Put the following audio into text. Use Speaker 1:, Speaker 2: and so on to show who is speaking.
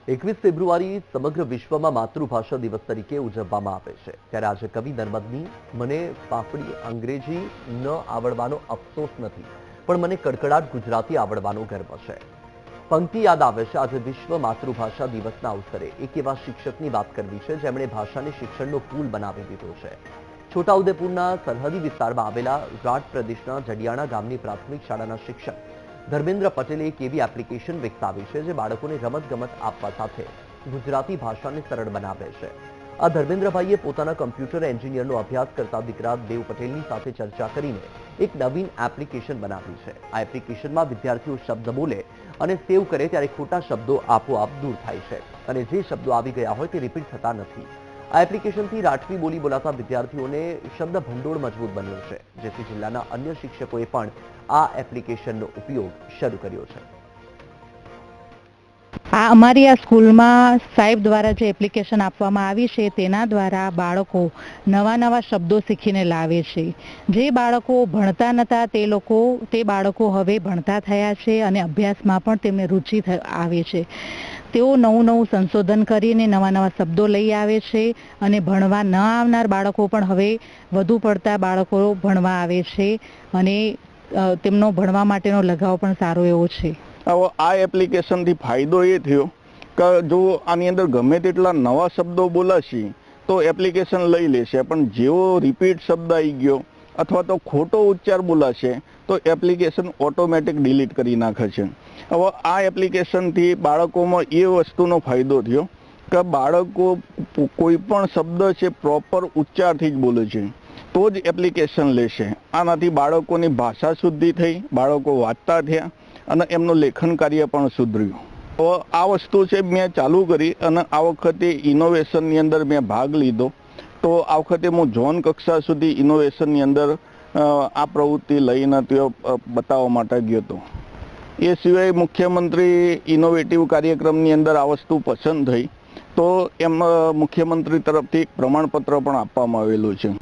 Speaker 1: 21 ફેબ્રુઆરી સમગ્ર વિશ્વમાં માતૃભાષા દિવસ તરીકે ઉજવવામાં આવે છે। ત્યારે આજે કવિ નર્મદની મને પાપડી અંગ્રેજી ન આવડવાનો અફસોસ નથી, પણ મને કડકડાટ ગુજરાતી આવડવાનો ગર્વ છે। પંક્તિ યાદ આવે છે। આજે વિશ્વ માતૃભાષા દિવસના અવસરે એક એવા શિક્ષકની વાત કરવી છે જેમણે ભાષાને શિક્ષણનો પુલ બનાવી દીધો છે। છોટાઉદેપુરના સરહદી વિસ્તારમાં આવેલા રાઠ પ્રદેશના જડિયાણા ગામની પ્રાથમિક શાળાના શિક્ષક ધર્મેન્દ્ર પટેલે એક એવી એપ્લિકેશન વિકસાવી છે જે બાળકોને રમતગમત આપવા સાથે ગુજરાતી ભાષાને સરળ બનાવે છે। આ ધર્મેન્દ્રભાઈએ પોતાના કમ્પ્યુટર એન્જિનિયરનો અભ્યાસ કરતા દીકરા દેવ પટેલની સાથે ચર્ચા કરીને એક નવીન એપ્લિકેશન બનાવી છે। આ એપ્લિકેશનમાં વિદ્યાર્થીઓ શબ્દ બોલે અને સેવ કરે ત્યારે ખોટા શબ્દો આપોઆપ દૂર થાય છે અને જે શબ્દો આવી ગયા હોય તે રિપીટ થતા નથી। આ એપ્લિકેશનથી રાઠવી બોલી બોલાતા વિદ્યાર્થીઓને શબ્દ ભંડોળ મજબૂત બન્યું છે, જેથી જિલ્લાના અન્ય શિક્ષકોએ પણ આ એપ્લિકેશનનો ઉપયોગ શરૂ કર્યો છે।
Speaker 2: અમારી આ સ્કૂલમાં સાહેબ દ્વારા જે એપ્લિકેશન આપવામાં આવી છે તેના દ્વારા બાળકો નવા શબ્દો શીખીને લાવે છે। જે બાળકો ભણતા નહોતા તે બાળકો હવે ભણતા થયા છે અને અભ્યાસમાં પણ તેમને રુચિ આવે છે। તેઓ નવું સંશોધન કરીને નવા શબ્દો લઈ આવે છે અને ભણવા ન આવનાર બાળકો પણ હવે વધુ પડતા બાળકો ભણવા આવે છે અને તેમનો ભણવા માટેનો લગાવ પણ સારો એવો છે।
Speaker 3: હવે આ એપ્લિકેશનથી ફાયદો એ થયો કે જો આની અંદર ગમે તેટલા નવા શબ્દો બોલાશે તો એપ્લિકેશન લઈ લેશે, પણ જેવો રિપીટ શબ્દ આવી ગયો અથવા તો ખોટો ઉચ્ચાર બોલાશે તો એપ્લિકેશન ઓટોમેટિક ડિલીટ કરી નાખે છે। હવે આ એપ્લિકેશનથી બાળકોમાં એ વસ્તુનો ફાયદો થયો કે બાળકો કોઈ પણ શબ્દ છે પ્રોપર ઉચ્ચારથી જ બોલે છે તો જ એપ્લિકેશન લેશે। આનાથી બાળકોની ભાષા શુદ્ધિ થઈ, બાળકો વાંચતા થયા અને એમનું લેખન કાર્ય પણ સુધર્યું। તો આ વસ્તુ છે મેં ચાલુ કરી અને આ વખતે ઇનોવેશનની અંદર મેં ભાગ લીધો। તો આ વખતે હું ઝોન કક્ષા સુધી ઇનોવેશનની અંદર આ પ્રવૃત્તિ લઈને તે બતાવવા માટે ગયો હતો। એ સિવાય મુખ્યમંત્રી ઇનોવેટિવ કાર્યક્રમની અંદર આ વસ્તુ પસંદ થઈ તો એમ મુખ્યમંત્રી તરફથી એક પ્રમાણપત્ર પણ આપવામાં આવેલું છે।